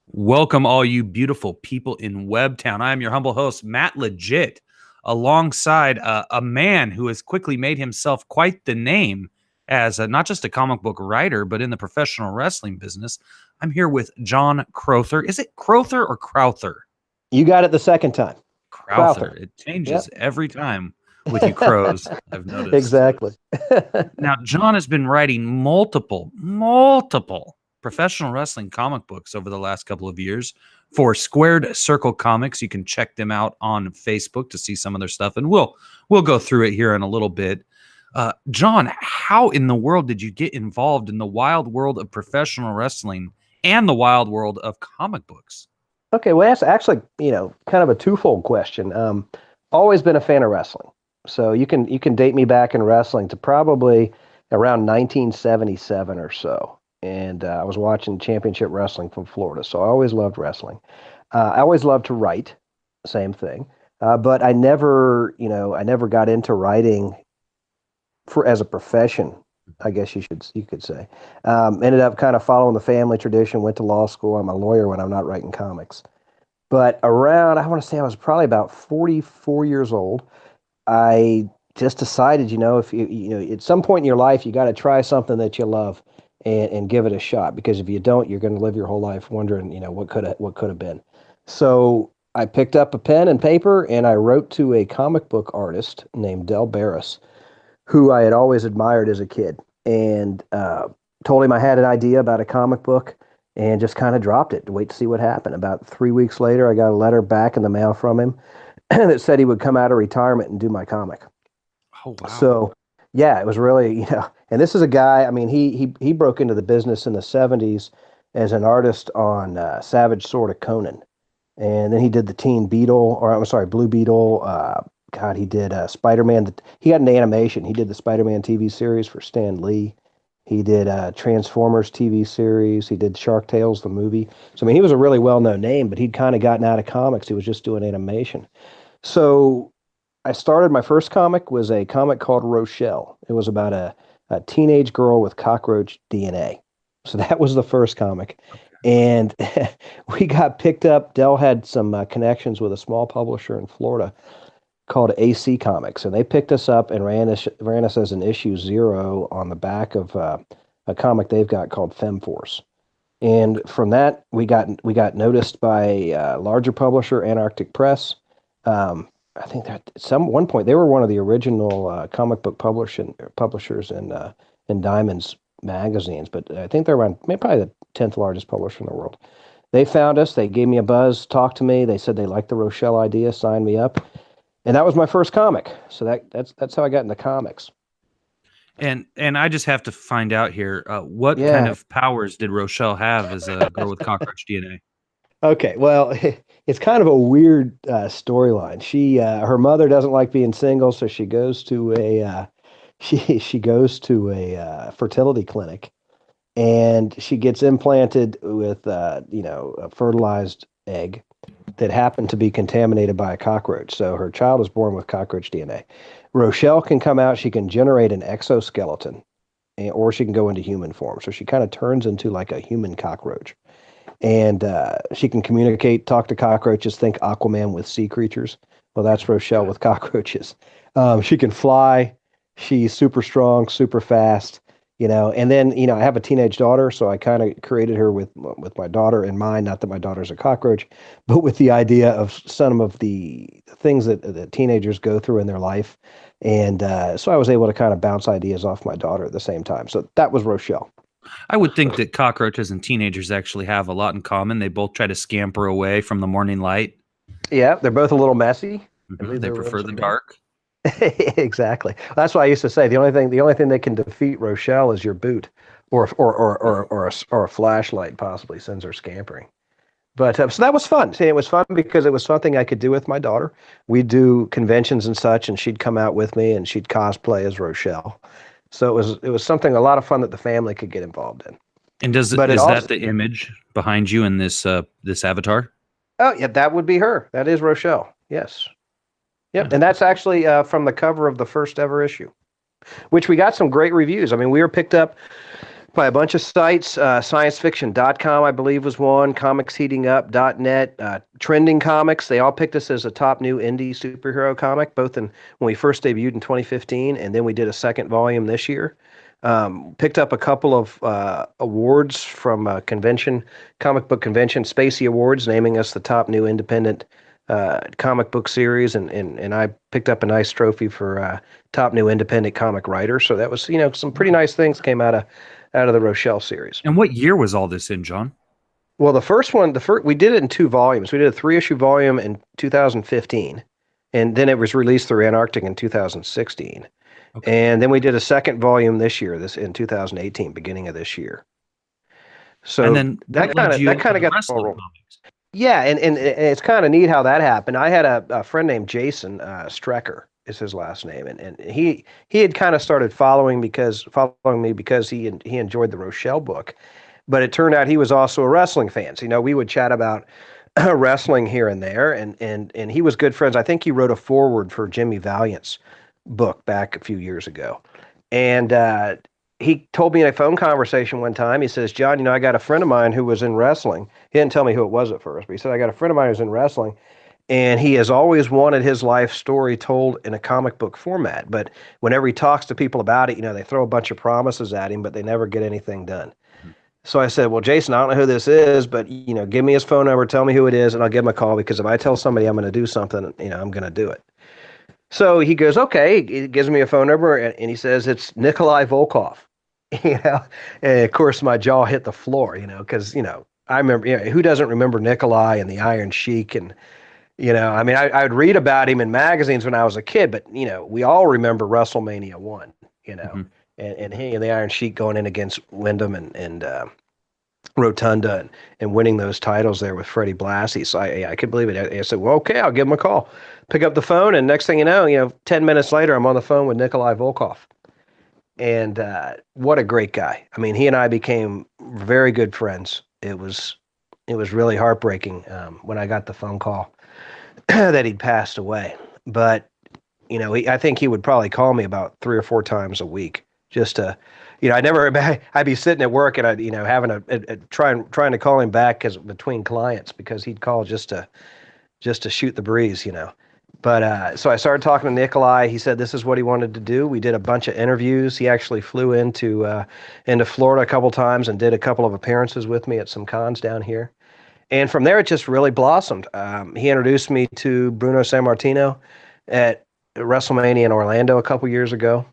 Welcome, all you beautiful people in Webtown. I am your humble host, Matt Legit, alongside a man who has quickly made himself quite the name as not just a comic book writer, but in the professional wrestling business. I'm here with John Crowther. Is it Crowther or Crowther? You got it the second time. Crowther. Crowther. It Yep. changes every time with you crows, I've noticed. Exactly. Now, John has been writing multiple professional wrestling comic books over the last couple of years for Squared Circle Comics. You can check them out on Facebook to see some of their stuff, and we'll go through it here in a little bit. John, how in the world did you get involved in the wild world of professional wrestling and the wild world of comic books? Okay, well, that's actually, kind of a twofold question. Always been a fan of wrestling. So you can date me back in wrestling to probably around 1977 or so. And I was watching championship wrestling from Florida. So I always loved wrestling. I always loved to write, same thing. But I never got into writing for as a profession, I guess you could say. Ended up kind of following the family tradition. Went to law school. I'm a lawyer when I'm not writing comics. But around, I want to say I was probably about 44 years old. I just decided, if at some point in your life, you got to try something that you love and give it a shot. Because if you don't, you're going to live your whole life wondering, what could have been. So I picked up a pen and paper and I wrote to a comic book artist named Del Barris, who I had always admired as a kid, and told him I had an idea about a comic book and just kind of dropped it to wait to see what happened. About 3 weeks later, I got a letter back in the mail from him that said he would come out of retirement and do my comic. Oh, wow. So, yeah, it was really, and this is a guy, I mean, he broke into the business in the 70s as an artist on Savage Sword of Conan. And then he did the Teen Beetle, or I'm sorry, Blue Beetle. God, he did Spider-Man. He had an animation. He did the Spider-Man TV series for Stan Lee. He did Transformers TV series. He did Shark Tales, the movie. So, I mean, he was a really well-known name, but he'd kind of gotten out of comics. He was just doing animation. So I started, my first comic was a comic called Rochelle. It was about a teenage girl with cockroach DNA. So that was the first comic. And we got picked up. Dell had some connections with a small publisher in Florida called AC Comics, and they picked us up and ran us as an issue zero on the back of a comic they've got called FemForce. And from that, we got noticed by a larger publisher, Antarctic Press. I think that at some one point they were one of the original comic book publishers in Diamond's magazines, but I think they're around maybe probably the 10th largest publisher in the world. They found us, they gave me a buzz, talked to me, they said they liked the Rochelle idea, signed me up, and that was my first comic. So that's how I got into comics. And I just have to find out here, what kind Yeah. of powers did Rochelle have as a girl with cockroach DNA? Okay. Well, it's kind of a weird storyline. Her mother doesn't like being single, so she goes to a she goes to a fertility clinic, and she gets implanted with a fertilized egg that happened to be contaminated by a cockroach. So her child is born with cockroach DNA. Rochelle can come out. She can generate an exoskeleton, or she can go into human form. So she kind of turns into like a human cockroach, and she can communicate, talk to cockroaches. Think Aquaman with sea creatures. Well, that's Rochelle with cockroaches. She can fly. She's super strong, super fast. And then I have a teenage daughter, so I kind of created her with my daughter in mind. Not that my daughter's a cockroach, but with the idea of some of the things that teenagers go through in their life, and so I was able to kind of bounce ideas off my daughter at the same time. So that was Rochelle. I would think that cockroaches and teenagers actually have a lot in common. They both try to scamper away from the morning light. Yeah, they're both a little messy. I Mhm. believe They they're prefer the roasted down. dark. Exactly. That's why I used to say the only thing that can defeat Rochelle is your boot, or a flashlight possibly sends her scampering. But so that was fun. See, it was fun because it was something I could do with my daughter. We'd do conventions and such, and she'd come out with me and she'd cosplay as Rochelle. So it was something, a lot of fun that the family could get involved in. And But it is that also, the image behind you in this avatar? oh yeah, that would be her. That is Rochelle. Yes. Yep. Yeah. And that's actually from the cover of the first ever issue, which we got some great reviews. I mean, we were picked up by a bunch of sites. Sciencefiction.com, I believe, was one. Comicsheatingup.net. Trending Comics. They all picked us as a top new indie superhero comic, both in when we first debuted in 2015, and then we did a second volume this year. Picked up a couple of awards from a convention, comic book convention, Spacey Awards, naming us the top new independent comic book series, and I picked up a nice trophy for top new independent comic writer. So that was, some pretty nice things came out of the Rochelle series. And what year was all this in, John? Well, the first we did it in two volumes. We did a 3-issue volume in 2015, and then it was released through Antarctic in 2016. Okay. And then we did a second volume this year, this in 2018, beginning of this year. So And then that that led kind you of into got the ball wrestling rolling. comics. Yeah, and it's kind of neat how that happened. I had a friend named Jason Strecker is his last name, and he had kind of started following me because he enjoyed the Rochelle book, but it turned out he was also a wrestling fan. So, we would chat about wrestling here and there, and he was good friends. I think he wrote a foreword for Jimmy Valiant's book back a few years ago, and he told me in a phone conversation one time. He says, "John, I got a friend of mine who was in wrestling. He didn't tell me who it was at first, but he said I got a friend of mine who's in wrestling." And he has always wanted his life story told in a comic book format. But whenever he talks to people about it, they throw a bunch of promises at him, but they never get anything done. So I said, well, Jason, I don't know who this is, but, give me his phone number, tell me who it is, and I'll give him a call, because if I tell somebody I'm going to do something, I'm going to do it. So he goes, okay. He gives me a phone number, and he says, it's Nikolai Volkov. And of course my jaw hit the floor, because, I remember, who doesn't remember Nikolai and the Iron Sheik? And, I would read about him in magazines when I was a kid, but, we all remember WrestleMania 1, Mm-hmm. and he and the Iron Sheik going in against Wyndham and Rotunda and winning those titles there with Freddie Blassie. So I could believe it. I said, well, okay, I'll give him a call. Pick up the phone, and next thing you know, 10 minutes later, I'm on the phone with Nikolai Volkov. And what a great guy. I mean, he and I became very good friends. It was really heartbreaking when I got the phone call that he'd passed away. But, I think he would probably call me about 3 or 4 times a week just to, I'd be sitting at work, and I'd, having trying to call him back between clients, because he'd call just to shoot the breeze. But so I started talking to Nikolai. He said this is what he wanted to do. We did a bunch of interviews. He actually flew into Florida a couple times and did a couple of appearances with me at some cons down here. And from there, it just really blossomed. He introduced me to Bruno Sammartino at WrestleMania in Orlando a couple years ago.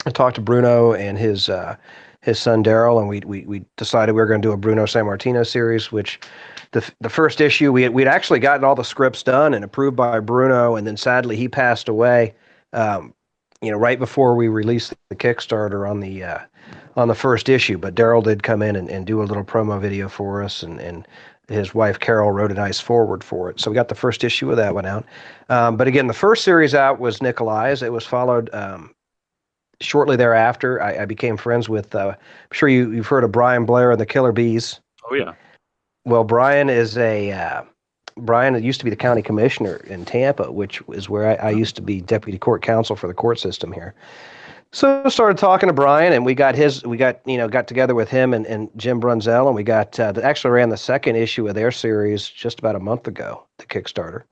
I talked to Bruno and his son Daryl, and we decided we were going to do a Bruno Sammartino series, which the first issue we'd actually gotten all the scripts done and approved by Bruno, and then sadly he passed away. Right before we released the Kickstarter on the first issue. But Daryl did come in and do a little promo video for us, and his wife Carol wrote a nice foreword for it. So we got the first issue of that one out. But again, the first series out was Nikolai's. It was followed shortly thereafter. I became friends with, I'm sure you've heard of Brian Blair and the Killer Bees. Oh, yeah. Well, Brian used to be the county commissioner in Tampa, which is where I used to be deputy court counsel for the court system here. So I started talking to Brian, and we got together with him and Jim Brunzell, and we actually ran the second issue of their series just about a month ago, the Kickstarter.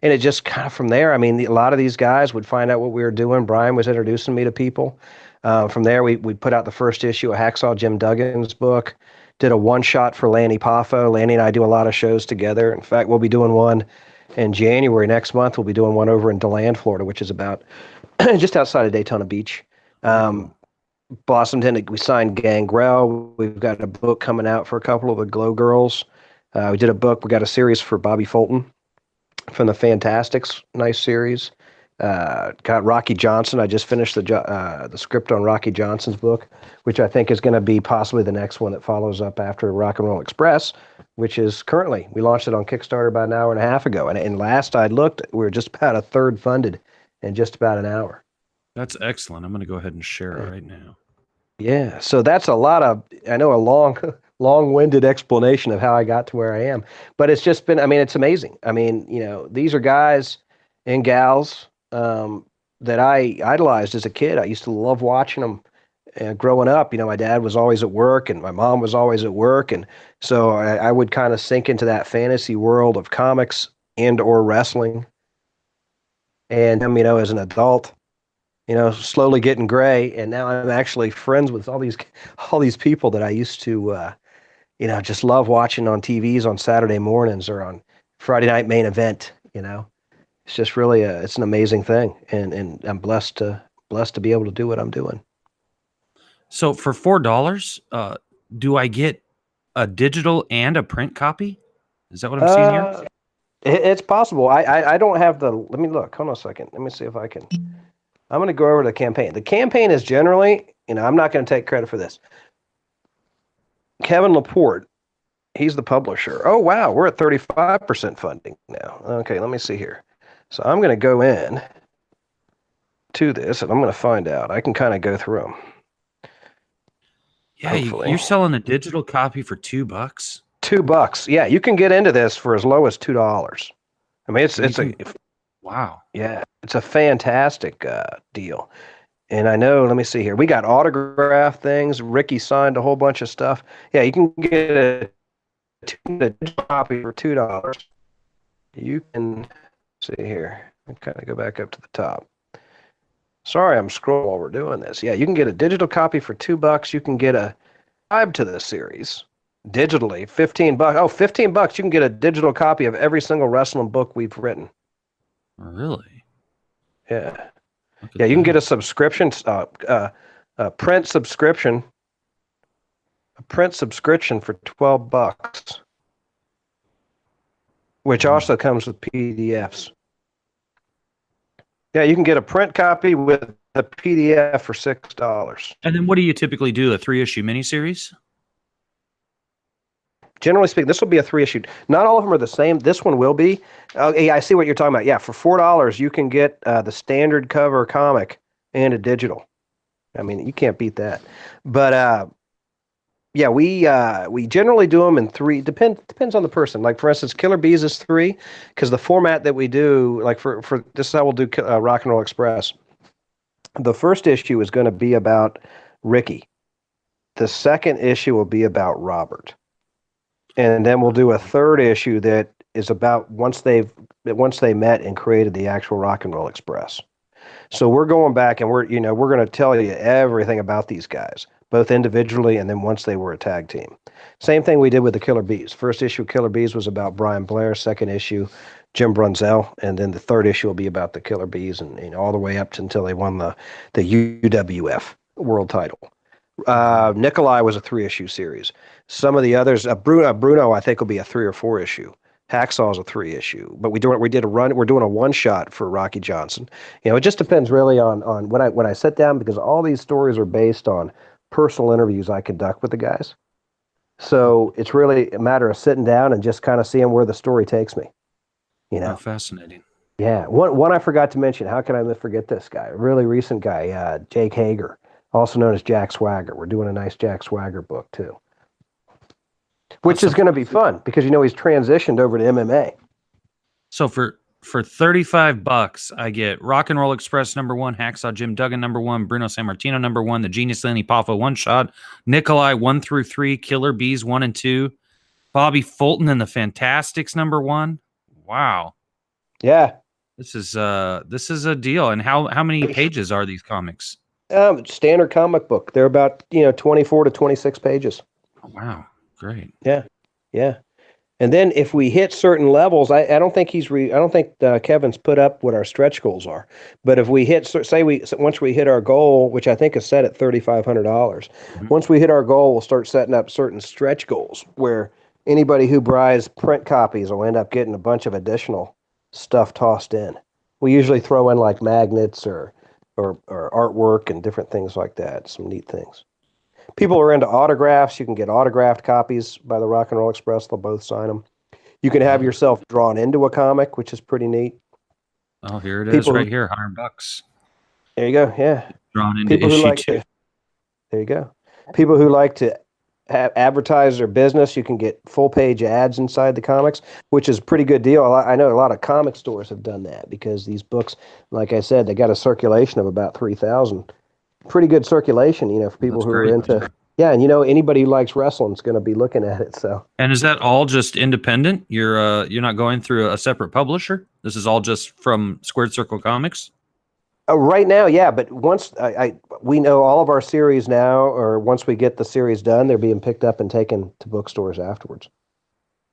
And it just kind of from there, a lot of these guys would find out what we were doing. Brian was introducing me to people. From there, we put out the first issue of Hacksaw Jim Duggan's book, did a one-shot for Lanny Poffo. Lanny and I do a lot of shows together. In fact, we'll be doing one in January next month. We'll be doing one over in DeLand, Florida, which is about just outside of Daytona Beach. Blossomed in, we signed Gangrel. We've got a book coming out for a couple of the Glow Girls. We did a book. We got a series for Bobby Fulton from the Fantastics. Nice series. Got Rocky Johnson. I just finished the script on Rocky Johnson's book, which I think is going to be possibly the next one that follows up after Rock and Roll Express, which is currently, we launched it on Kickstarter about an hour and a half ago. And last I looked, we were just about a third funded in just about an hour. That's excellent. I'm going to go ahead and share it right now. Yeah. So that's a long-winded explanation of how I got to where I am, but it's just been, it's amazing. These are guys and gals that I idolized as a kid. I used to love watching them growing up, my dad was always at work and my mom was always at work. And so I would kind of sink into that fantasy world of comics and or wrestling. And, as an adult, slowly getting gray. And now I'm actually friends with all these people that I used to, just love watching on TVs on Saturday mornings or on Friday night main event. It's just really it's an amazing thing. And I'm blessed to be able to do what I'm doing. So for $4, do I get a digital and a print copy? Is that what I'm seeing here? It's possible. I don't have let me look. Hold on a second. Let me see if I can. I'm going to go over to the campaign. The campaign is generally, I'm not going to take credit for this. Kevin Laporte, he's the publisher. Oh, wow. We're at 35% funding now. Okay, let me see here. So I'm going to go in to this and I'm going to find out. I can kind of go through them. Yeah, you're selling a digital copy for $2. $2. Yeah, you can get into this for as low as $2. I mean, wow. Yeah, it's a fantastic deal. And I know, let me see here. We got autograph things. Ricky signed a whole bunch of stuff. Yeah, you can get a digital copy for $2. You can see here. I kind of go back up to the top. Sorry, I'm scrolling while we're doing this. Yeah, you can get a digital copy for $2. You can get a subscribe to the series digitally, $15. Oh, $15. You can get a digital copy of every single wrestling book we've written. Really? Yeah. Yeah, you can get a subscription, print subscription, a print subscription for $12, which also comes with PDFs. Yeah, you can get a print copy with a PDF for $6. And then what do you typically do? A 3-issue miniseries? Generally speaking, this will be a 3-issue. Not all of them are the same. This one will be. Yeah, I see what you're talking about. Yeah, for $4, you can get the standard cover comic and a digital. I mean, you can't beat that. But yeah, we generally do them in 3. Depends on the person. Like for instance, Killer Bees is 3 because the format that we do, like for this is how we'll do Rock and Roll Express. The first issue is going to be about Ricky. The second issue will be about Robert. And then we'll do a third issue that is about once they met and created the actual Rock and Roll Express. So we're going back and we're going to tell you everything about these guys, both individually and then once they were a tag team. Same thing we did with the Killer Bees. First issue of Killer Bees was about Brian Blair. Second issue, Jim Brunzell, and then the third issue will be about the Killer Bees and all the way up to until they won the UWF world title. Nikolai was a 3-issue series. Some of the others, Bruno, I think will be a 3 or 4 issue. Hacksaw is a 3-issue, but we did a run. We're doing a 1-shot for Rocky Johnson. It just depends really on when I sit down because all these stories are based on personal interviews I conduct with the guys. So it's really a matter of sitting down and just kind of seeing where the story takes me. Oh, fascinating. Yeah. One I forgot to mention. How can I forget this guy? A really recent guy, Jake Hager, also known as Jack Swagger. We're doing a nice Jack Swagger book too, which is going to be fun because he's transitioned over to MMA. So for $35, I get Rock and Roll Express #1, Hacksaw Jim Duggan #1, Bruno Sammartino #1, the Genius Lenny Poffo 1-shot, Nikolai 1 through 3, Killer Bees 1 and 2, Bobby Fulton and the Fantastics #1. Wow. Yeah. This is a deal. And how many pages are these comics? Standard comic book. They're about 24 to 26 pages. Oh, wow. Great. Yeah. And then if we hit certain levels, I don't think Kevin's put up what our stretch goals are. But if we hit, once we hit our goal, which I think is set at $3,500, once we hit our goal, we'll start setting up certain stretch goals where anybody who buys print copies will end up getting a bunch of additional stuff tossed in. We usually throw in like magnets or artwork and different things like that. Some neat things. People are into autographs. You can get autographed copies by the Rock and Roll Express. They'll both sign them. You can have yourself drawn into a comic, which is pretty neat. Oh, here it is right here, $100. There you go. Yeah. Drawn into issue 2. There you go. People who like to advertise their business, you can get full-page ads inside the comics, which is a pretty good deal. I know a lot of comic stores have done that because these books, like I said, they got a circulation of about 3,000. pretty good circulation, for people That's who are great. into. Yeah, and anybody who likes wrestling is going to be looking at it. So And is that all just independent? You're not going through a separate publisher? This is all just from Squared Circle Comics? right now, yeah, but once we know all of our series now, or once we get the series done, they're being picked up and taken to bookstores afterwards.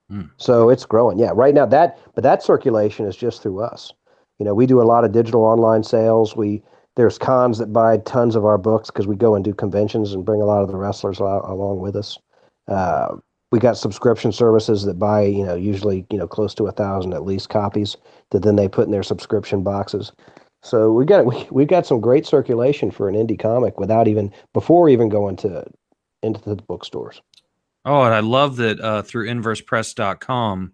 Hmm. So it's growing. Yeah, right now that circulation is just through us. We do a lot of digital online sales. There's cons that buy tons of our books because we go and do conventions and bring a lot of the wrestlers along with us. Uh, we got subscription services that buy, usually, close to 1,000 at least copies that then they put in their subscription boxes. So we got some great circulation for an indie comic before even going into the bookstores. Oh, and I love that through inversepress.com,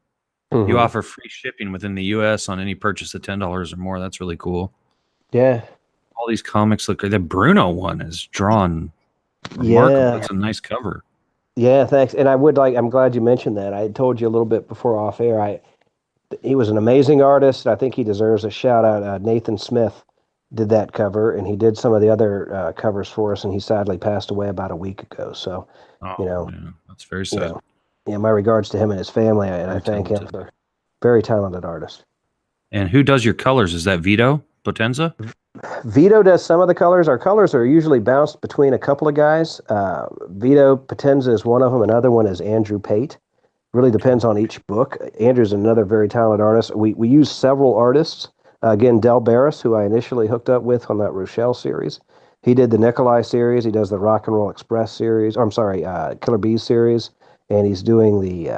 you Hmm. offer free shipping within the US on any purchase of $10 or more. That's really cool. Yeah, All these comics look great. The Bruno one is drawn remarkable. yeah. That's a nice cover. Yeah, thanks. And I'm glad you mentioned that. I told you a little bit before off air. He was an amazing artist. I think he deserves a shout out. Nathan Smith did that cover, and he did some of the other covers for us, and he sadly passed away about a week ago. So, you Oh, know, yeah. That's very you sad. know, yeah, my regards to him and his family, and I Very thank him talented. for very talented artist. And who does your colors? Is that Vito Potenza? Vito does some of the colors. Our colors are usually bounced between a couple of guys. Vito Potenza is one of them. Another one is Andrew Pate. Really depends on each book. Andrew's another very talented artist. We use several artists. Again, Del Barris, who I initially hooked up with on that Rochelle series. He did the Nikolai series. He does the Rock and Roll Express series. Or, I'm sorry, Killer Bees series. And he's doing the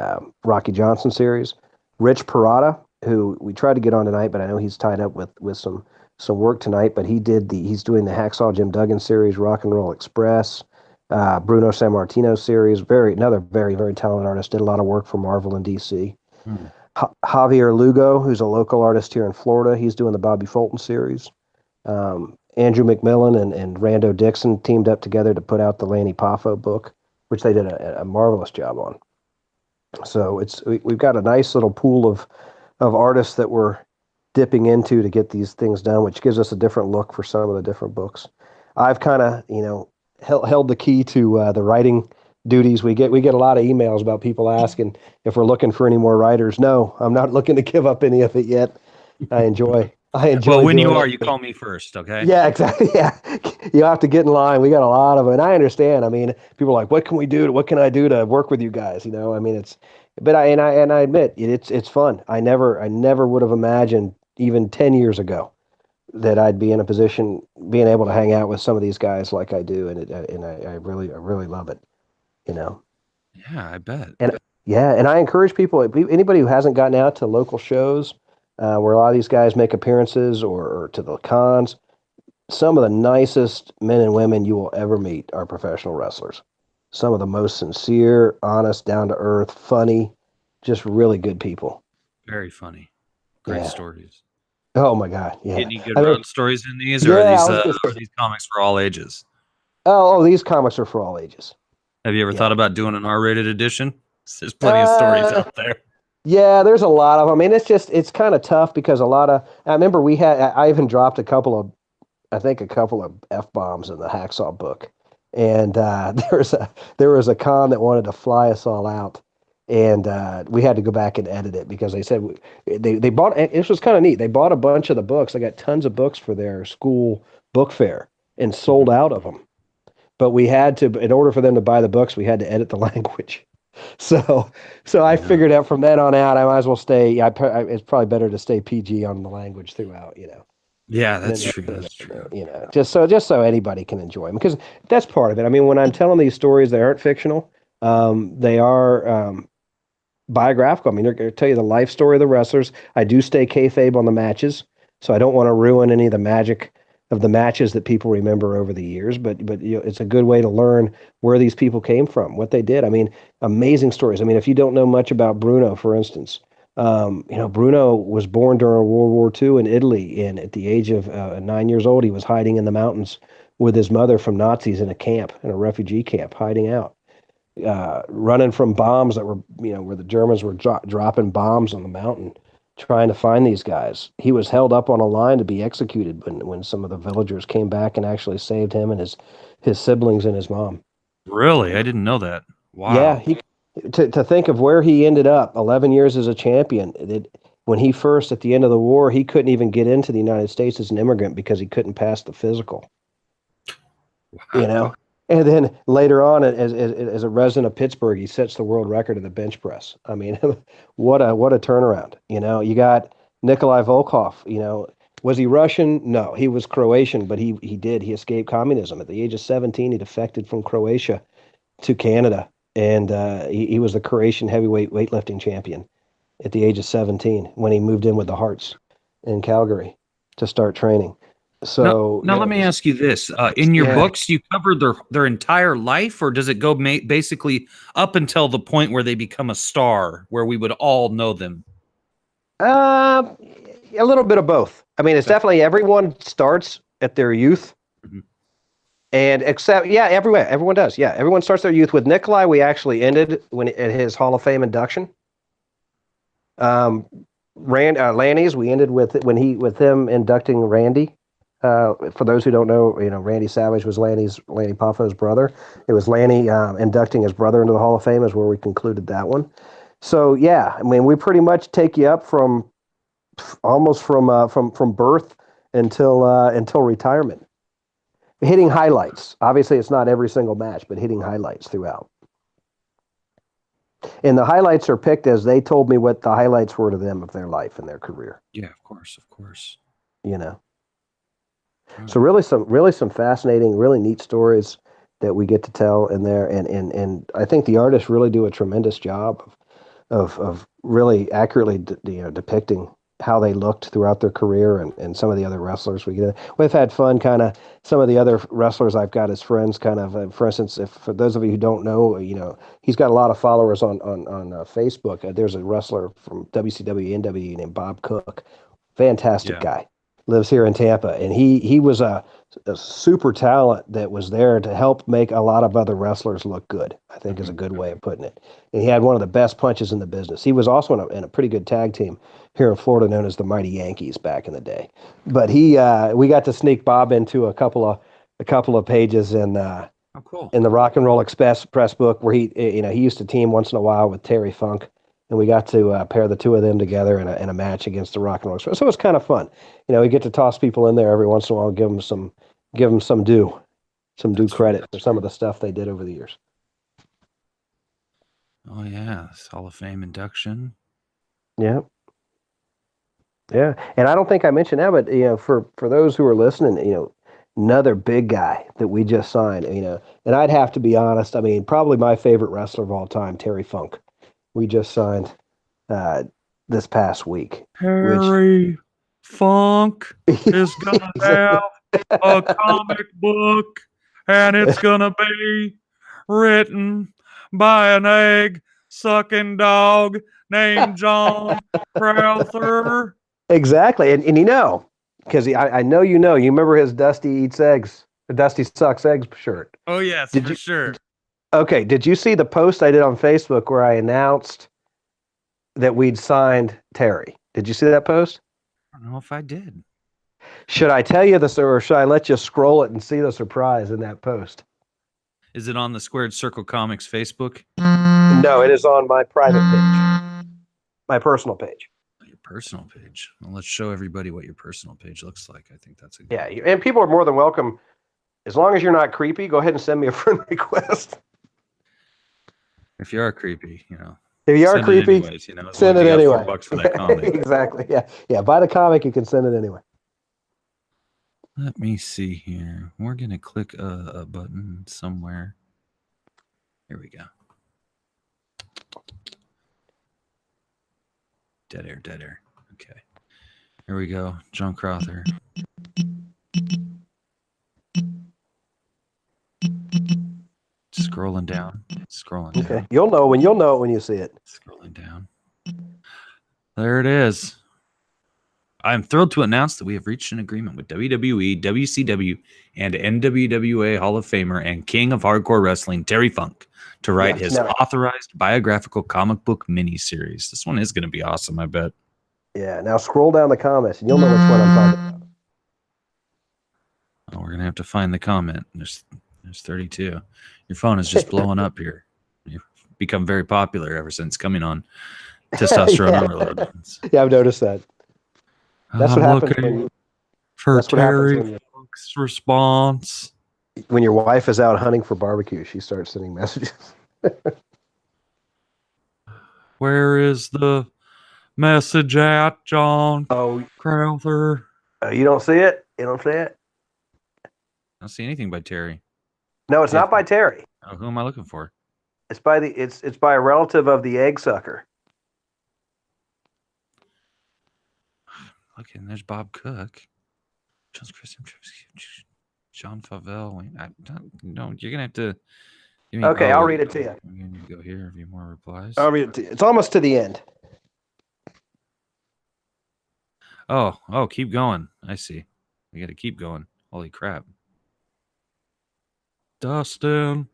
Rocky Johnson series. Rich Parada, who we tried to get on tonight, but I know he's tied up with some work tonight. But he's doing the Hacksaw Jim Duggan series, Rock and Roll Express. Bruno Sammartino series, another very, very talented artist, did a lot of work for Marvel and DC. Hmm. Javier Lugo, who's a local artist here in Florida, he's doing the Bobby Fulton series. Andrew McMillan and Rando Dixon teamed up together to put out the Lanny Poffo book, which they did a marvelous job on. So we've got a nice little pool of artists that we're dipping into to get these things done, which gives us a different look for some of the different books. I've kind of, held the key to the writing duties. We get a lot of emails about people asking if we're looking for any more writers. No, I'm not looking to give up any of it yet. I Well, enjoy when you doing are, it. you call me first, okay? Yeah, exactly. Yeah, you have to get in line. We got a lot of them, and I understand. I mean, people are like, "What can we do? What can I do to work with you guys?" I mean, but I admit it's fun. I never would have imagined even 10 years ago that I'd be in a position being able to hang out with some of these guys like I do, and I really love it. You know, Yeah, I bet. and yeah, and I encourage people, anybody who hasn't gotten out to local shows where a lot of these guys make appearances or to the cons. Some of the nicest men and women you will ever meet are professional wrestlers. Some of the most sincere, honest, down to earth, funny, just really good people. Very funny. Great Yeah. stories. Oh my God. Get Yeah. any good I mean, road stories in these, or yeah. I was gonna are say. these comics for all ages? These comics are for all ages. Have you ever Yeah. thought about doing an R-rated edition? There's plenty of stories Uh, out there. yeah. There's a lot of them. I mean, it's kind of tough because a lot of. I remember I even dropped I think a couple of f bombs in the Hacksaw book, and there was a con that wanted to fly us all out, and we had to go back and edit it because they said they bought. This was kind of neat. They bought a bunch of the books. They got tons of books for their school book fair and sold Mhm. out of them. But we had to, in order for them to buy the books, we had to edit the language. So, so I Yeah. figured out from then on out, I might as well stay. It's probably better to stay PG on the language throughout. Yeah, And then that's true. That's true. just so anybody can enjoy them because that's part of it. I mean, when I'm telling these stories, they aren't fictional. They are biographical. I mean, they're going to tell you the life story of the wrestlers. I do stay kayfabe on the matches, so I don't want to ruin any of the magic of the matches that people remember over the years. But it's a good way to learn where these people came from, what they did. I mean, amazing stories. I mean, if you don't know much about Bruno, for instance, Bruno was born during World War II in Italy, and at the age of 9 years old, he was hiding in the mountains with his mother from Nazis in a refugee camp, hiding out, running from bombs that were, where the Germans were dropping bombs on the mountain, trying to find these guys. He was held up on a line to be executed when some of the villagers came back and actually saved him and his siblings and his mom. Really? I didn't know that. Yeah, Wow. he to think of where he ended up, 11 years as a champion. When he first at the end of the war, he couldn't even get into the United States as an immigrant because he couldn't pass the physical. You know, Wow. and then later on, as a resident of Pittsburgh, he sets the world record in the bench press. I mean, what a turnaround. You know, you got Nikolai Volkov. You know, was he Russian? No, he was Croatian, but he escaped communism at the age of 17. He defected from Croatia to Canada, and he was the Croatian heavyweight weightlifting champion at the age of 17 when he moved in with the Hearts in Calgary to start training. So Now let me ask you this: in your yeah. books, you cover their entire life, or does it go basically up until the point where they become a star, where we would all know them? Uh, a little bit of both. I mean, it's Okay. definitely everyone starts at their youth, Mhm. and except everyone does. Yeah, everyone starts their youth. With Nikolai, we actually ended when at his Hall of Fame induction. Um, Lanny's, we ended with him inducting Randy. For those who don't know, you know, Randy Savage was Lanny Poffo's brother. It was Lanny inducting his brother into the Hall of Fame is where we concluded that one. So yeah, I mean, we pretty much take you up from almost from birth until retirement. Hitting highlights. Obviously, it's not every single match, but hitting highlights throughout. And the highlights are picked as they told me what the highlights were to them of their life and their career. Yeah, of course, of course. You know. Oh, So really some fascinating, really neat stories that we get to tell in there, and I think the artists really do a tremendous job of really accurately depicting how they looked throughout their career and some of the other wrestlers we've had fun kind of some of the other wrestlers I've got as friends kind of for instance if for those of you who don't know he's got a lot of followers on Facebook. There's a wrestler from WCW NWE named Bob Cook, fantastic yeah. guy, lives here in Tampa, and he was a super talent that was there to help make a lot of other wrestlers look good, I think is a good way of putting it. And he had one of the best punches in the business. He was also in a pretty good tag team here in Florida known as the Mighty Yankees back in the day. But we got to sneak Bob into a couple of pages Oh, cool. in the Rock and Roll Express press book where he used to team once in a while with Terry Funk, and we got to pair the two of them together in a match against the Rock and Roll Express. So it was kind of fun. We get to toss people in there every once in a while, and give them some due That's credit for fantastic. some of the stuff they did over the years. Oh yeah, it's Hall of Fame induction. Yeah, yeah. And I don't think I mentioned that, but for those who are listening, another big guy that we just signed, and I'd have to be honest. I mean, probably my favorite wrestler of all time, Terry Funk. We just signed uh, this past week, which Harry Funk is gonna have a comic book, and it's gonna be written by an egg sucking dog named John Crowther. exactly, and because I know you remember his Dusty eats eggs, the Dusty sucks eggs shirt. Oh yes, Did for you? sure. Okay, did you see the post I did on Facebook where I announced that we'd signed Terry? Did you see that post? I don't know if I did. Should I tell you this, or should I let you scroll it and see the surprise in that post? Is it on the Squared Circle Comics Facebook? No, it is on my private page, my personal page. Your personal page. Well, let's show everybody what your personal page looks like. I think that's a good Yeah, idea. and people are more than welcome. As long as you're not creepy, go ahead and send me a friend request. If you are creepy, If you are send it creepy, anyways. As long send as it you got anyway. $4 for that comic. Exactly. Yeah. Yeah. Buy the comic, you can send it anyway. Let me see here. We're gonna click a button somewhere. Here we go. Dead air, dead air. Okay. Here we go. John Crowther. Scrolling down. Scrolling down. Okay. You'll know it when you see it. Scrolling down. There it is. I'm thrilled to announce that we have reached an agreement with WWE, WCW, and NWWA Hall of Famer and King of Hardcore Wrestling, Terry Funk, to write Yes. his Now, authorized biographical comic book miniseries. This one is going to be awesome, I bet. Yeah. Now scroll down the comments and you'll know which one I'm talking about. Oh, we're gonna have to find the comment. There's 32. Your phone is just blowing up here. You've become very popular ever since coming on Testosterone Yeah. Overload. Yeah, I've noticed that. That's what I'm happens when looking you. for That's what happens Terry Funk's response. when your wife is out hunting for barbecue. She starts sending messages. Where is the message at, John Oh, Crowther? you don't see it? You don't see it? I don't see anything by Terry. No, it's If not by Terry. who am I looking for? It's by a relative of the egg sucker. Look, and there's Bob Cook, John Favell. No, you're gonna have to. Give me, Okay, I'll read it to you. I'm gonna need to go here. A few more replies. I'll read it to you. It's almost to the end. Oh, keep going. I see. We got to keep going. Holy crap. Dustin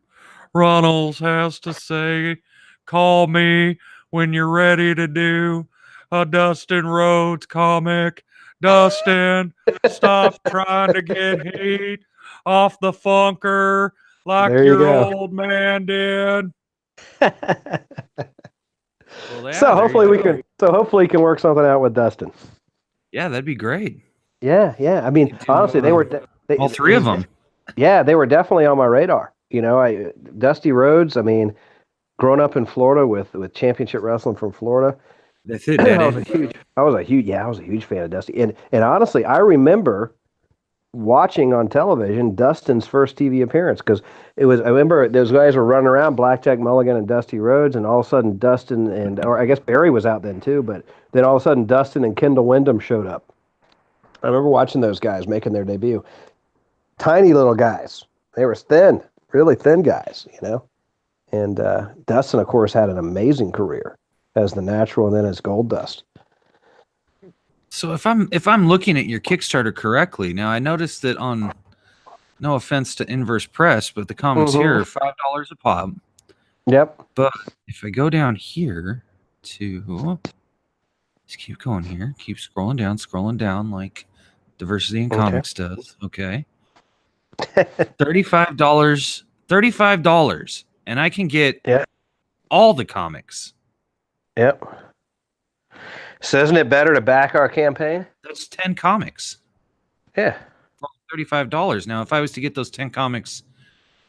Runnels has to say, call me when you're ready to do a Dustin Rhodes comic. Dustin, stop trying to get heat off the funker like There you your go. old man did. Well, yeah, So there hopefully you we go. can. So hopefully you can work something out with Dustin. Yeah, that'd be great. Yeah, yeah. I mean, Do, honestly, all three of them. Yeah, they were definitely on my radar. You know, Dusty Rhodes. I mean, growing up in Florida with championship wrestling from Florida, That's it, I was Daddy. I was a huge fan of Dusty. And honestly, I remember watching on television Dustin's first TV appearance because I remember those guys were running around, Blackjack Mulligan and Dusty Rhodes, and all of a sudden Dustin or I guess Barry was out then too, but then all of a sudden Dustin and Kendall Windham showed up. I remember watching those guys making their debut. Tiny little guys. They were thin, really thin guys, you know. And Dustin, of course, had an amazing career as the Natural and then as Goldust. So if I'm looking at your Kickstarter correctly, now I noticed that on, no offense to Inverse Press, but the comics here are $5 a pop. Yep. But if I go down here to, just keep going here, keep scrolling down like Diversity in Comics does. Okay. $35, and I can get all the comics. Yep. So isn't it better to back our campaign? That's 10 comics. Yeah. For $35. Now, if I was to get those 10 comics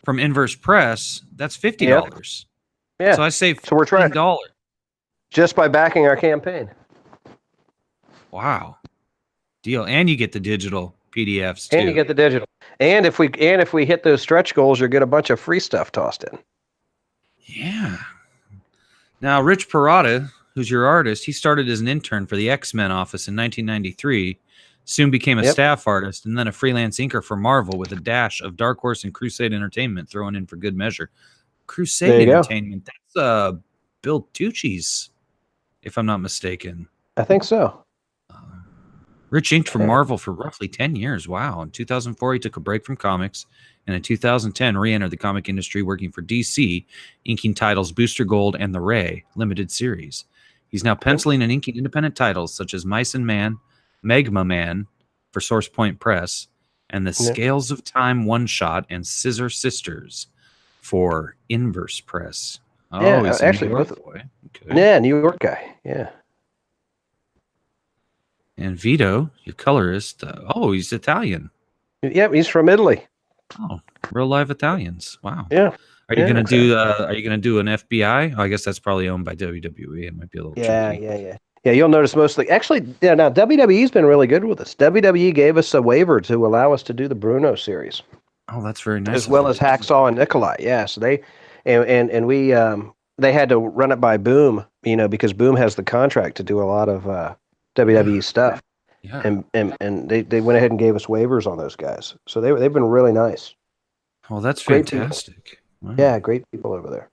from Inverse Press, that's $50. Yep. Yeah. So I saved So we're trying $15. Just by backing our campaign. Wow. Deal. And you get the digital PDFs too. And you get the digital. And if we hit those stretch goals, you'll get a bunch of free stuff tossed in. Yeah. Now, Rich Parada, who's your artist, he started as an intern for the X-Men office in 1993, soon became a staff artist, and then a freelance inker for Marvel with a dash of Dark Horse and Crusade Entertainment thrown in for good measure. Crusade Entertainment, that's Bill Tucci's, if I'm not mistaken. I think so. Rich inked for Marvel for roughly 10 years. Wow. In 2004, he took a break from comics, and in 2010, re-entered the comic industry working for DC, inking titles Booster Gold and The Ray limited series. He's now penciling and inking independent titles such as Mice and Man, Megma Man for Source Point Press, and the Scales of Time one-shot and Scissor Sisters for Inverse Press. Oh, yeah, he's actually, a New York boy. Okay. Yeah, New York guy. Yeah. And Vito, your colorist, he's Italian. Yep, he's from Italy. Oh, real live Italians. Wow. Yeah. Are you gonna do? Are you gonna do an FBI? Oh, I guess that's probably owned by WWE. It might be a little tricky. Yeah. You'll notice mostly. Actually, yeah. Now WWE's been really good with us. WWE gave us a waiver to allow us to do the Bruno series. Oh, that's very nice. As well as Hacksaw and Nikolai. Yeah. So they had to run it by Boom, because Boom has the contract to do a lot of WWE stuff. Yeah. And they went ahead and gave us waivers on those guys. So they've been really nice. Oh, that's fantastic. Wow. Yeah, great people over there.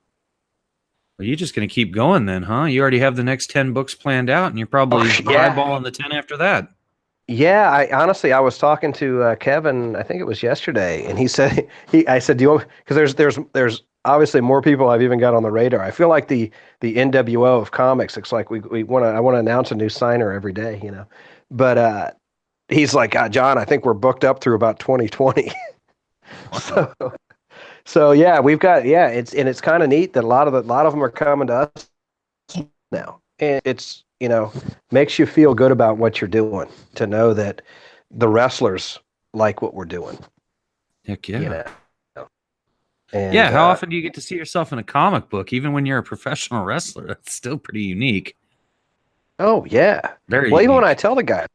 Well, you're just going to keep going then, huh? You already have the next 10 books planned out, and you're probably eyeballing the 10 after that. Yeah, I was talking to Kevin, I think it was yesterday, and he said, I said, do you want, because there's obviously more people I've even got on the radar. I feel like the NWO of comics. It's like we want to I want to announce a new signer every day, you know. But he's like, John, I think we're booked up through about 2020. Wow. so so yeah, we've got it's kind of neat that a lot of them are coming to us now, and it's makes you feel good about what you're doing to know that the wrestlers like what we're doing, Heck you yeah. know. And Yeah. How often do you get to see yourself in a comic book, even when you're a professional wrestler? That's still pretty unique. oh yeah, Very well even when I unique. tell the guys,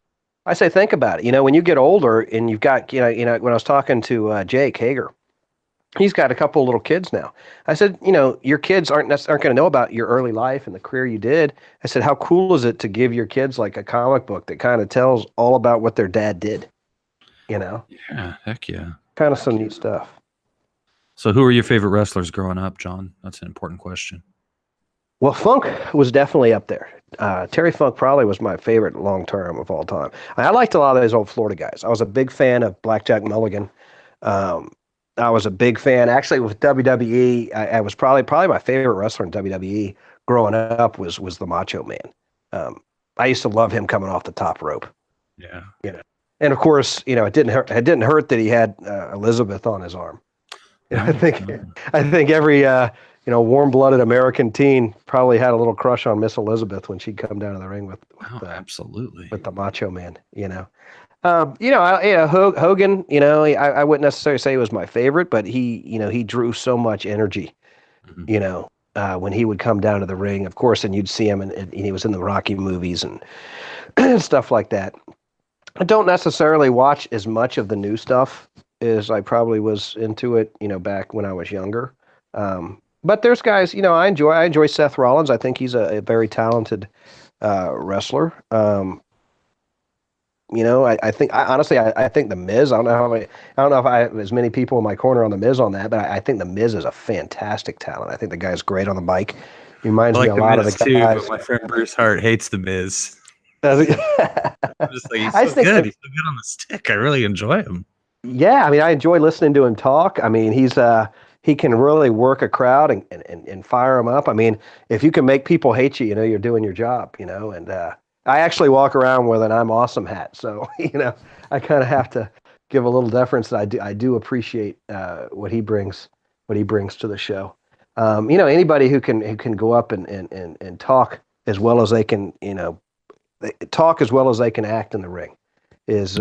I say think about it. When you get older and you've got when I was talking to Jake Hager, he's got a couple of little kids now. I said, your kids aren't going to know about your early life and the career you did. I said, how cool is it to give your kids like a comic book that kind of tells all about what their dad did? You know, Yeah. Heck yeah. kind of some neat stuff. So, who are your favorite wrestlers growing up, John? That's an important question. Well, Funk was definitely up there. Terry Funk probably was my favorite long term of all time. I liked a lot of those old Florida guys. I was a big fan of Blackjack Mulligan. Um, I was a big fan. Actually, with WWE, I was probably my favorite wrestler in WWE growing up was the Macho Man. I used to love him coming off the top rope. Yeah. And of course, it didn't hurt. It didn't hurt that he had Elizabeth on his arm. I No. think No. I think every warm-blooded American teen probably had a little crush on Miss Elizabeth when she'd come down to the ring Oh, absolutely. with the Macho Man. Hogan. I wouldn't necessarily say he was my favorite, but he drew so much energy. Mhm. When he would come down to the ring, of course, and you'd see him, and he was in the Rocky movies and stuff like that. I don't necessarily watch as much of the new stuff as I probably was into it, back when I was younger. But there's guys, I enjoy Seth Rollins. I think he's a very talented wrestler. I think the Miz. I don't know if I have as many people in my corner on the Miz on that, but I think the Miz is a fantastic talent. I think the guy's great on the bike. I Reminds me like a the lot of the Miz too, but guys. my friend Bruce Hart hates the Miz. I'm just like, he's I so think good. He's so good on the stick. I really enjoy him. Yeah, I mean, I enjoy listening to him talk. I mean, he can really work a crowd and fire them up. I mean, if you can make people hate you, you're doing your job, and I actually walk around with an I'm awesome hat. So, I kind of have to give a little deference that I do appreciate what he brings to the show. Anybody who can go up and talk as well as they can, talk as well as they can act in the ring is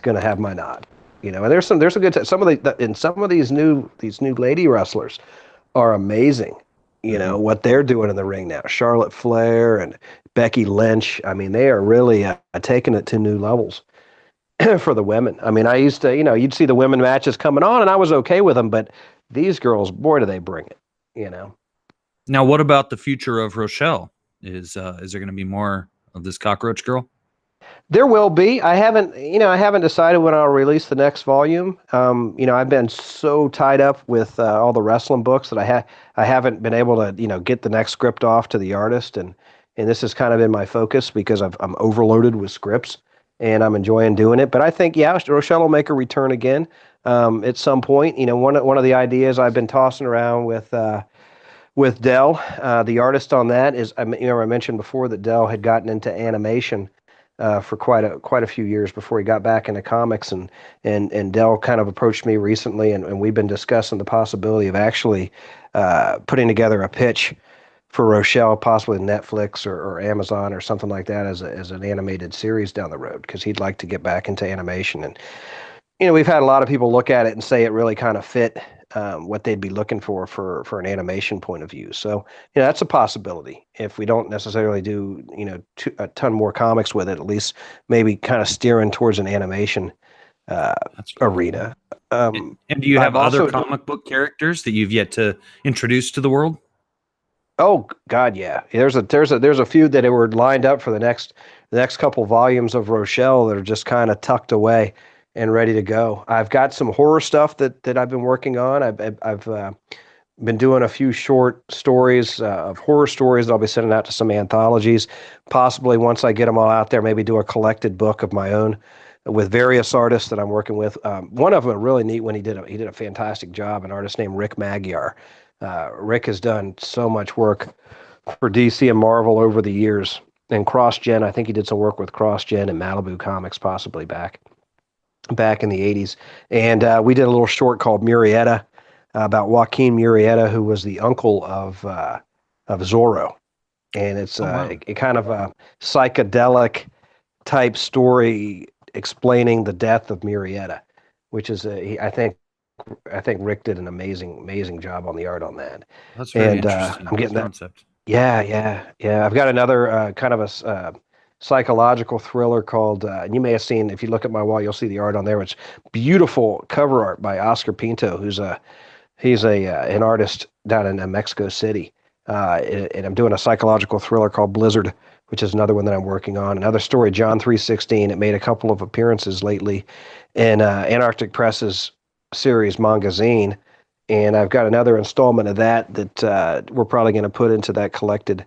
going to have my nod. And there's a good some of and some of these new lady wrestlers are amazing. Mhm. What they're doing in the ring now. Charlotte Flair and Becky Lynch. I mean, they are really taking it to new levels for the women. I mean, I used to, you'd see the women matches coming on, and I was okay with them, but these girls, boy, do they bring it. Now, what about the future of Rochelle? Is there going to be more of this cockroach girl? There will be. I haven't decided when I'll release the next volume. I've been so tied up with all the wrestling books that I haven't been able to, get the next script off to the artist, and this has kind of been my focus because I'm overloaded with scripts, and I'm enjoying doing it. But I think, yeah, Rochelle will make a return again at some point. One of the ideas I've been tossing around with Dell, the artist on that is, I mentioned before that Dell had gotten into animation for quite a few years before he got back into comics, and Dell kind of approached me recently, and we've been discussing the possibility of actually putting together a pitch for Rochelle, possibly Netflix or Amazon or something like that as an animated series down the road, because he'd like to get back into animation. And we've had a lot of people look at it and say it really kind of fit what they'd be looking for an animation point of view. So, that's a possibility. If we don't necessarily do, a ton more comics with it, at least maybe kind of steering towards an animation uh, That's pretty cool. arena. And do you I've have other also, comic book characters that you've yet to introduce to the world? oh God, yeah. There's a few that were lined up for the next couple volumes of Rochelle that are just kind of tucked away and ready to go. I've got some horror stuff that I've been working on. I've been doing a few short stories of horror stories that I'll be sending out to some anthologies. Possibly once I get them all out there, maybe do a collected book of my own with various artists that I'm working with. One of them, a really neat one, he did a fantastic job. An artist named Rick Magyar. Rick has done so much work for DC and Marvel over the years. And CrossGen, I think he did some work with CrossGen and Malibu Comics, possibly back in the 80s. And we did a little short called Murrieta, about Joaquin Murrieta, who was the uncle of Zorro. And it's Oh, wow. a kind of a psychedelic type story explaining the death of Murrieta, which is I think Rick did an amazing job on the art on that. That's very And interesting I'm getting that. concept. Yeah. I've got another kind of a psychological thriller called, and you may have seen, if you look at my wall, you'll see the art on there. It's beautiful cover art by Oscar Pinto, he's an artist down in Mexico City. And I'm doing a psychological thriller called Blizzard, which is another one that I'm working on. Another story, John 3:16. It made a couple of appearances lately in Antarctic Press's series Mangazine, and I've got another installment of that we're probably going to put into that collected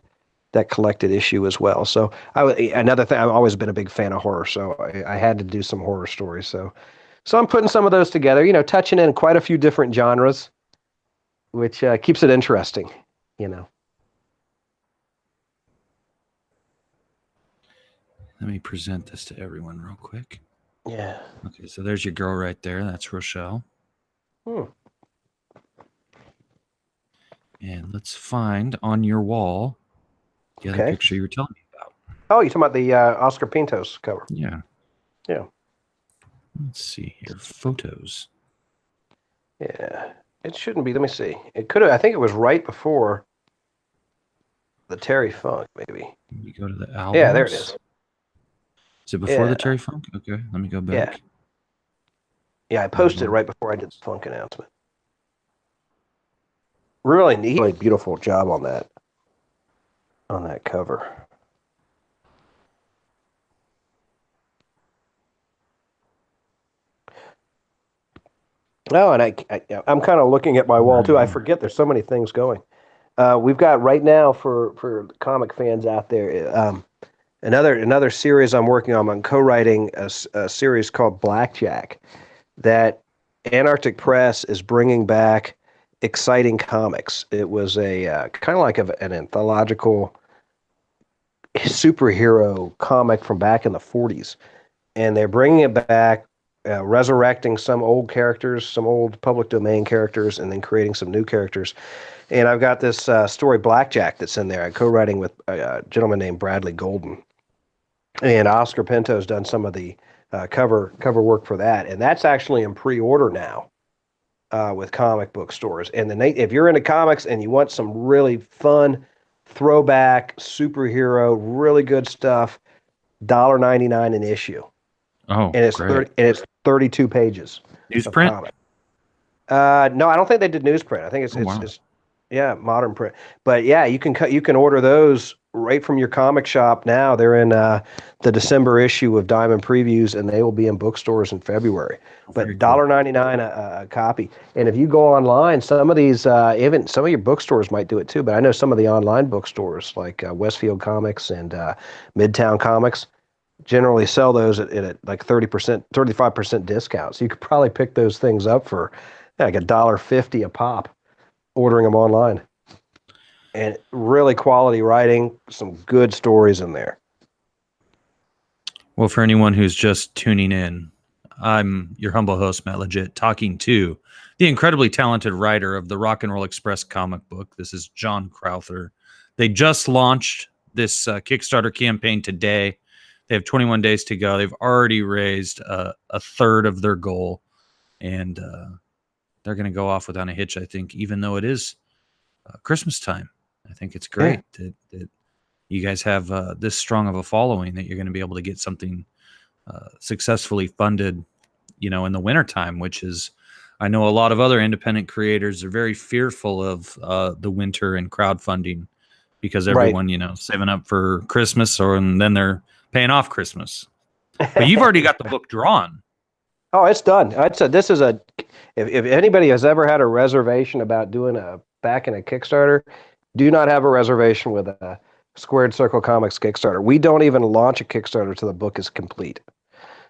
issue as well. So another thing, I've always been a big fan of horror, so I had to do some horror stories. So I'm putting some of those together, touching in quite a few different genres, which keeps it interesting, Let me present this to everyone real quick. Yeah. Okay, so there's your girl right there. That's Rochelle. And let's find on your wall the other picture you were telling me about. Oh, you're talking about the Oscar Pintos cover? Yeah. Yeah. Let's see here. Photos. Yeah. It shouldn't be. Let me see. It could have. I think it was right before the Terry Funk, maybe. You go to the albums. Yeah, there it is. Is it before the Terry Funk? Okay, let me go back. Yeah, I posted it right before I did the Funk announcement. Really neat, really beautiful job on that cover. Oh, and I'm kind of looking at my wall too. I forget there's so many things going. We've got right now for comic fans out there, another series I'm working on. I'm co-writing a series called Blackjack that Antarctic Press is bringing back exciting comics. It was a kind of like an anthological superhero comic from back in the 40s, and they're bringing it back, resurrecting some old characters, some old public domain characters, and then creating some new characters. And I've got this story, Blackjack, that's in there. I'm co-writing with a gentleman named Bradley Golden, and Oscar Pinto's done some of the cover work for that, and that's actually in pre-order now with comic book stores. And if you're into comics and you want some really fun throwback superhero, really good stuff, $1.99 an issue. Oh, and it's great. it's 32 pages. Newsprint? No, I don't think they did newsprint. I think it's modern print. But yeah, you can order those right from your comic shop now. They're in the December issue of Diamond Previews, and they will be in bookstores in February. But $1.99 a copy. And if you go online, some of these, even some of your bookstores might do it too. But I know some of the online bookstores like Westfield Comics and Midtown Comics generally sell those at like 30%, 35% discount. So you could probably pick those things up for like $1.50 a pop, ordering them online. And really quality writing, some good stories in there. Well, for anyone who's just tuning in, I'm your humble host, Matt Legit, talking to the incredibly talented writer of the Rock and Roll Express comic book. This is John Crowther. They just launched this Kickstarter campaign today. They have 21 days to go. They've already raised a third of their goal, and they're going to go off without a hitch, I think, even though it is Christmas time. I think it's great that you guys have this strong of a following that you're going to be able to get something successfully funded, in the wintertime, which is, I know a lot of other independent creators are very fearful of the winter and crowdfunding because everyone, saving up for Christmas and then they're paying off Christmas. But you've already got the book drawn. Oh, it's done. This is if anybody has ever had a reservation about backing a Kickstarter, do not have a reservation with a Squared Circle Comics Kickstarter. We don't even launch a Kickstarter till the book is complete.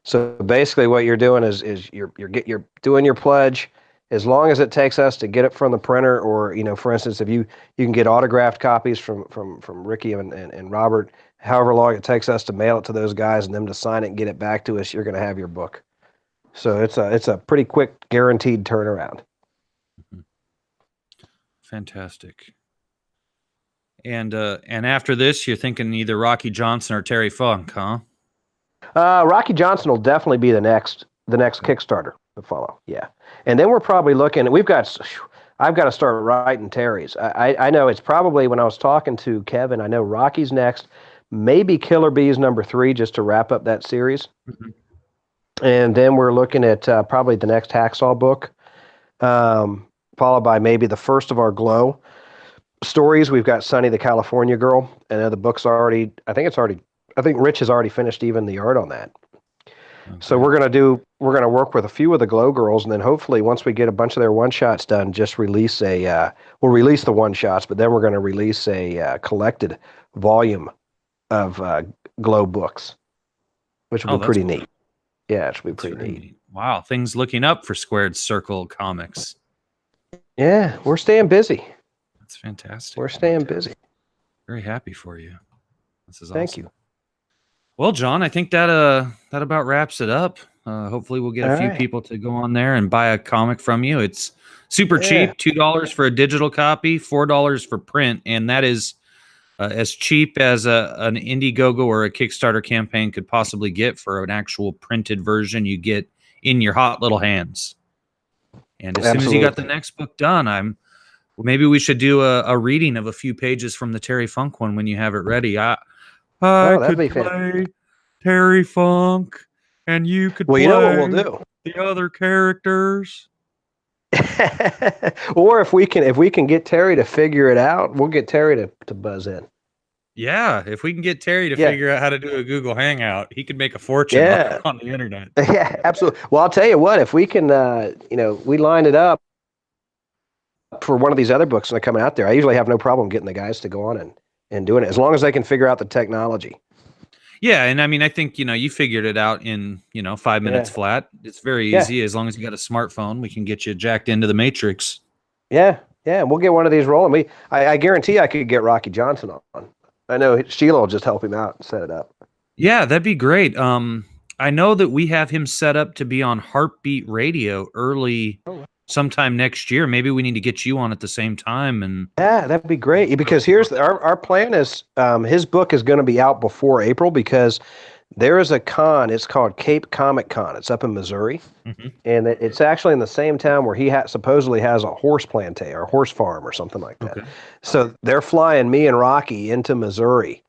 So basically, what you're doing is you're doing your pledge. As long as it takes us to get it from the printer, or for instance, if you can get autographed copies from Ricky and Robert, however long it takes us to mail it to those guys and them to sign it and get it back to us, you're going to have your book. So it's a pretty quick, guaranteed turnaround. Fantastic. And after this, you're thinking either Rocky Johnson or Terry Funk, huh? Rocky Johnson will definitely be the next Kickstarter to follow. Yeah, and then we're probably looking. I've got to start writing Terry's. I know it's probably, when I was talking to Kevin, I know Rocky's next, maybe Killer Bees #3, just to wrap up that series. Mm-hmm. And then we're looking at probably the next Hacksaw book, followed by maybe the first of our Glow stories. We've got Sunny the California Girl, and the book's already. I think Rich has already finished even the art on that. Okay. So we're gonna work with a few of the Glow girls, and then hopefully once we get a bunch of their one shots done, just release we'll release the one shots, but then we're going to release a collected volume of Glow books, which will be pretty neat. Yeah, it should be pretty neat. Wow, things looking up for Squared Circle Comics. Yeah, we're staying busy. That's fantastic. We're staying busy. Very happy for you. This is awesome. Thank you. Well, John, I think that about wraps it up. Hopefully we'll get a few people to go on there and buy a comic from you. It's super cheap, $2 for a digital copy, $4 for print, and that is as cheap as an Indiegogo or a Kickstarter campaign could possibly get for an actual printed version you get in your hot little hands. And as soon as you got the next book done, maybe we should do a reading of a few pages from the Terry Funk one when you have it ready. I could play Terry Funk, and you could play you know what we'll do? The other characters. Or if we can get Terry to figure it out, we'll get Terry to buzz in. Yeah, if we can get Terry to figure out how to do a Google Hangout, he could make a fortune on the internet. Yeah, absolutely. Well, I'll tell you what, if we can, we line it up for one of these other books that are coming out there, I usually have no problem getting the guys to go on and doing it, as long as they can figure out the technology. Yeah, and I mean, I think, you figured it out in, 5 minutes flat. It's very easy. As long as you got a smartphone, we can get you jacked into the Matrix. Yeah, and we'll get one of these rolling. I guarantee I could get Rocky Johnson on. I know Sheila will just help him out and set it up. Yeah, that'd be great. I know that we have him set up to be on Heartbeat Radio early sometime next year. Maybe we need to get you on at the same time. And yeah, that'd be great, because here's our plan is his book is going to be out before April, because there is a con. It's called Cape Comic Con. It's up in Missouri, and it's actually in the same town where he supposedly has a horse plantation or horse farm or something like that. Okay. So they're flying me and Rocky into Missouri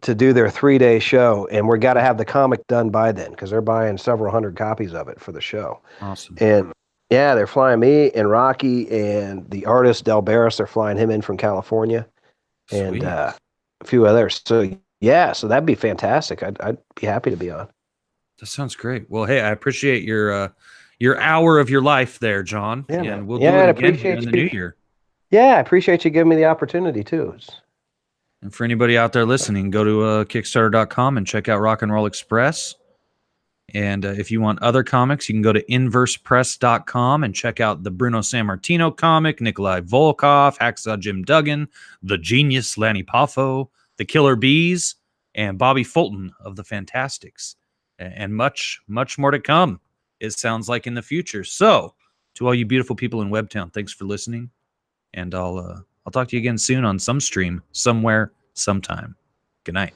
to do their 3-day show, and we got to have the comic done by then, because they're buying several hundred copies of it for the show. Awesome. And yeah, they're flying me and Rocky and the artist Del Barris. They're flying him in from California. Sweet. And a few others. So yeah, so that'd be fantastic. I'd be happy to be on. That sounds great. Well, hey, I appreciate your hour of your life there, John. Yeah, and we'll do it again here in the new year. Yeah, I appreciate you giving me the opportunity too. And for anybody out there listening, go to Kickstarter.com and check out Rock and Roll Express. And if you want other comics, you can go to inversepress.com and check out the Bruno Sammartino comic, Nikolai Volkov, Hacksaw Jim Duggan, The Genius Lanny Poffo, The Killer Bees, and Bobby Fulton of the Fantastics. And much, much more to come, it sounds like, in the future. So, to all you beautiful people in Webtown, thanks for listening. And I'll talk to you again soon on some stream, somewhere, sometime. Good night.